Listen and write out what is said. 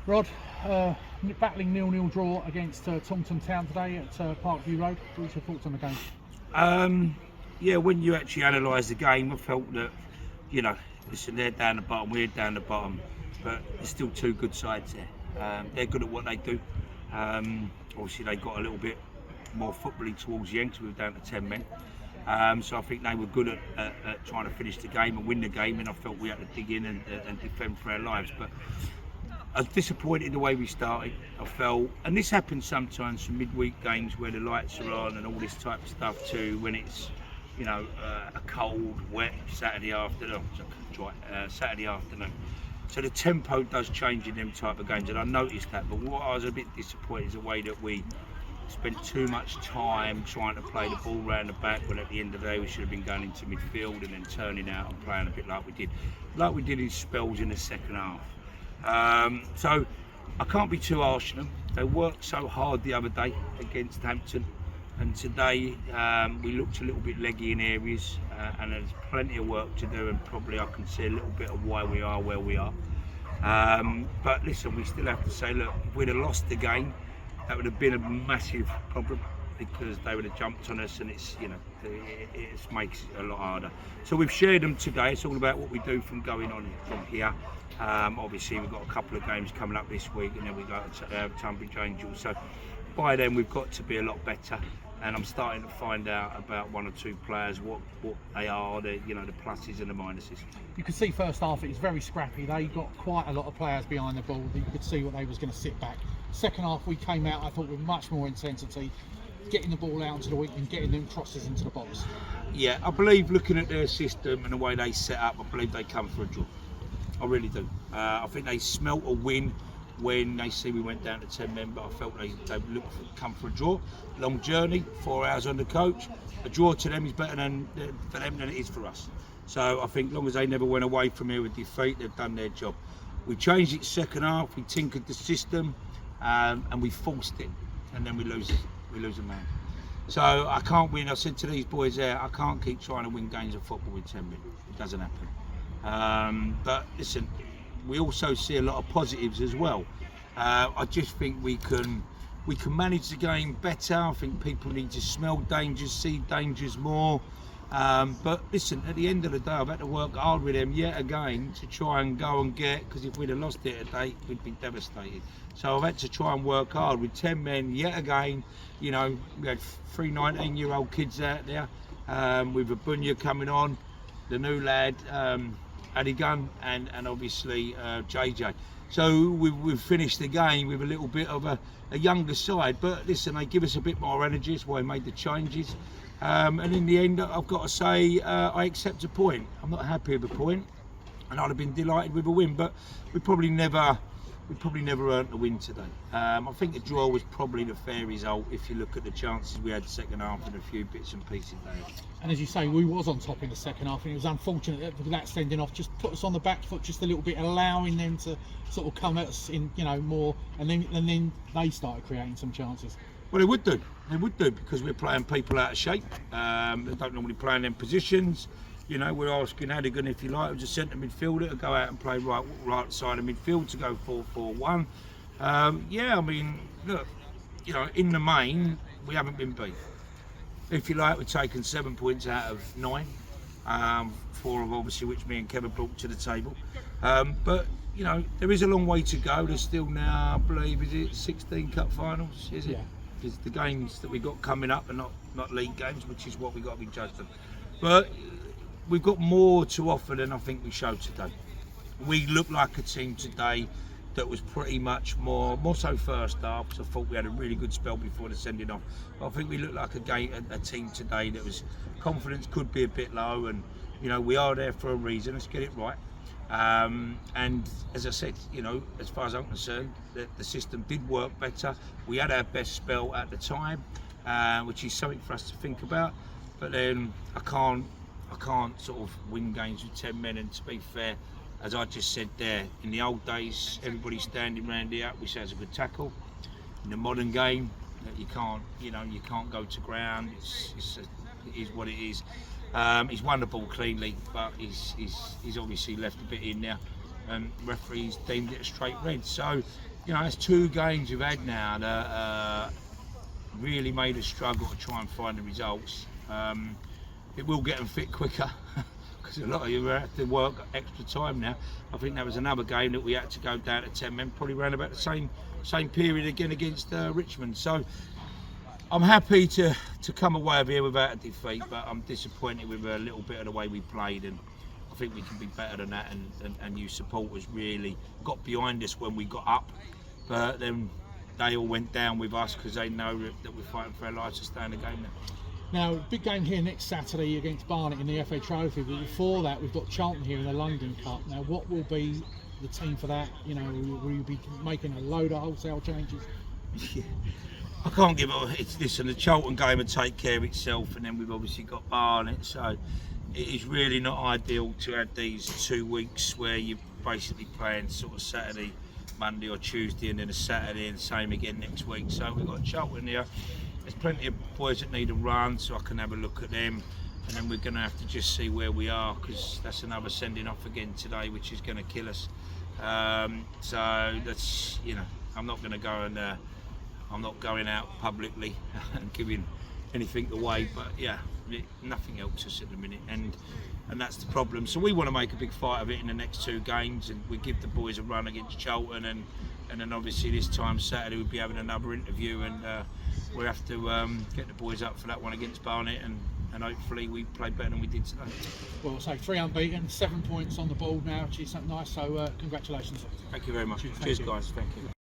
Rod, battling 0-0 draw against Taunton Town today at Parkview Road. What's your thoughts on the game? Yeah, when you actually analyse the game, I felt that, listen, they're down the bottom, we're down the bottom, but there's still two good sides there. They're good at what they do. Obviously, they got a little bit more footbally towards the end because we were down to 10 men. So I think they were good at trying to finish the game and win the game, and I felt we had to dig in and defend for our lives. But I was disappointed the way we started. I felt, and this happens sometimes for midweek games where the lights are on and all this type of stuff too, when it's, a cold, wet Saturday afternoon. So the tempo does change in them type of games, and I noticed that. But what I was a bit disappointed is the way that we spent too much time trying to play the ball round the back, when at the end of the day we should have been going into midfield and then turning out and playing a bit like we did in spells in the second half. So I can't be too harsh on them. They worked so hard the other day against Hampton, and today we looked a little bit leggy in areas, and there's plenty of work to do, and probably I can see a little bit of why we are where we are. But listen, we still have to say, look, if we'd have lost the game, that would have been a massive problem, because they would have jumped on us, and it makes it a lot harder. So we've shared them today. It's all about what we do from going on from here. Obviously we've got a couple of games coming up this week, and then we go to Tunbridge Angels. So by then we've got to be a lot better, and I'm starting to find out about one or two players what they are, the pluses and the minuses. You could see first half it was very scrappy. They got quite a lot of players behind the ball. You could see what they was going to sit back. Second half we came out, I thought, with much more intensity, getting the ball out into the wing and getting them crosses into the box. Yeah, I believe, looking at their system and the way they set up, I believe they come for a draw. I really do. I think they smelt a win when they see we went down to 10 men, but I felt they come for a draw. Long journey, 4 hours on the coach. A draw to them is better for them than it is for us. So I think as long as they never went away from here with defeat, they've done their job. We changed it second half, we tinkered the system, and we forced it, and then we lose a man. So I can't win. I said to these boys there, I can't keep trying to win games of football with 10 men. It doesn't happen. But listen, we also see a lot of positives as well. I just think we can manage the game better. I think people need to smell dangers, see dangers more. But listen, at the end of the day, I've had to work hard with them yet again to try and go and get, because if we'd have lost it today, we'd be devastated. So I've had to try and work hard with 10 men yet again. We had 3 19-year-old kids out there, with Abunya coming on, the new lad, Adigun, and obviously JJ. So we've finished the game with a little bit of a younger side, but listen, they give us a bit more energy. That's why I made the changes. And in the end, I've got to say, I accept a point. I'm not happy with a point, and I'd have been delighted with a win, but we probably never earned the win today. I think the draw was probably the fair result if you look at the chances we had second half and a few bits and pieces there. And as you say, we was on top in the second half, and it was unfortunate that sending off just put us on the back foot just a little bit, allowing them to sort of come at us in more, and then they started creating some chances. Well, they would do, because we're playing people out of shape. They don't normally play in them positions. We're asking Adigan, if you like, as a centre midfielder, to go out and play right side of midfield, to go 4-4-1. Yeah, I mean, look, in the main, we haven't been beat. If you like, we've taken 7 points out of 9, 4 of obviously which me and Kevin brought to the table. But there is a long way to go. There's still now, I believe, is it 16 cup finals? Is it? Yeah. It's the games that we got coming up, and not league games, which is what we got to be judged on. But we've got more to offer than I think we showed today. We look like a team today that was pretty much more so first half, because I thought we had a really good spell before the sending off. But I think we look like a team today that was, confidence could be a bit low, and we are there for a reason. Let's get it right. And as I said, as far as I'm concerned, the system did work better. We had our best spell at the time, which is something for us to think about. But then I can't sort of win games with 10 men. And to be fair, as I just said there, in the old days, everybody standing around here, we say it's a good tackle. In the modern game, you can't go to ground. It is what it is. He's won the ball cleanly, but he's obviously left a bit in there. and referees deemed it a straight red. So, you know, that's 2 games we've had now that really made us struggle to try and find the results. It will get them fit quicker because a lot of you have to work extra time now. I think that was another game that we had to go down to 10 men, probably around about the same period again against Richmond. So I'm happy to come away of here without a defeat, but I'm disappointed with a little bit of the way we played, and I think we can be better than that, and you supporters really got behind us when we got up, but then they all went down with us because they know that we're fighting for our lives to stay in the game now. Now, big game here next Saturday against Barnet in the FA Trophy, but before that we've got Taunton here in the London Cup. Now, what will be the team for that? You know, will you be making a load of wholesale changes? Yeah. I can't give it. Listen, the Taunton game will take care of itself, and then we've obviously got Barnet, so it is really not ideal to have these 2 weeks where you're basically playing sort of Saturday, Monday or Tuesday, and then a Saturday, and same again next week. So we've got Taunton here. There's plenty of boys that need a run, so I can have a look at them, and then we're going to have to just see where we are, because that's another sending off again today, which is going to kill us. So that's, you know, I'm not going to go and I'm not going out publicly and giving anything away, but yeah, nothing else is at the minute, and that's the problem. So we want to make a big fight of it in the next 2 games, and we give the boys a run against Charlton, and then obviously this time Saturday we'll be having another interview, and we'll have to get the boys up for that one against Barnet, and hopefully we play better than we did today. Well, so 3 unbeaten, 7 points on the board now, which is something nice, so congratulations. Thank you very much. Cheers, Cheers guys, thank you.